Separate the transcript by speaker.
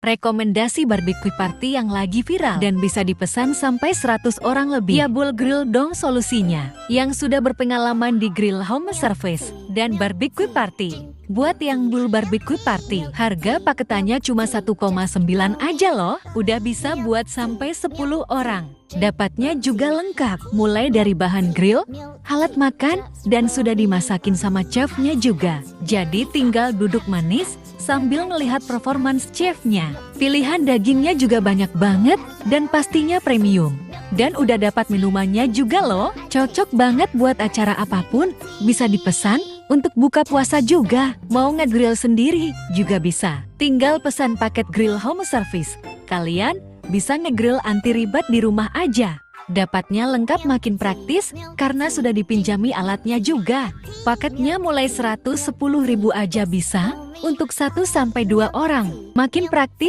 Speaker 1: Rekomendasi barbecue party yang lagi viral dan bisa dipesan sampai 100 orang lebih. Ya Bull Grill dong solusinya. Yang sudah berpengalaman di grill home service dan barbecue party. Buat yang Bull Barbecue Party, harga paketannya cuma 1,9 aja loh. Udah bisa buat sampai 10 orang. Dapatnya juga lengkap, mulai dari bahan grill, alat makan, dan sudah dimasakin sama chefnya juga. Jadi tinggal duduk manis sambil melihat performance chefnya. Pilihan dagingnya juga banyak banget dan pastinya premium. Dan udah dapat minumannya juga loh. Cocok banget buat acara apapun, bisa dipesan untuk buka puasa juga. Mau ngegrill sendiri juga bisa. Tinggal pesan paket grill home service. Kalian bisa ngegrill anti ribet di rumah aja. Dapatnya lengkap makin praktis karena sudah dipinjami alatnya juga. Paketnya mulai 110.000 aja bisa untuk 1-2 orang. Makin praktis.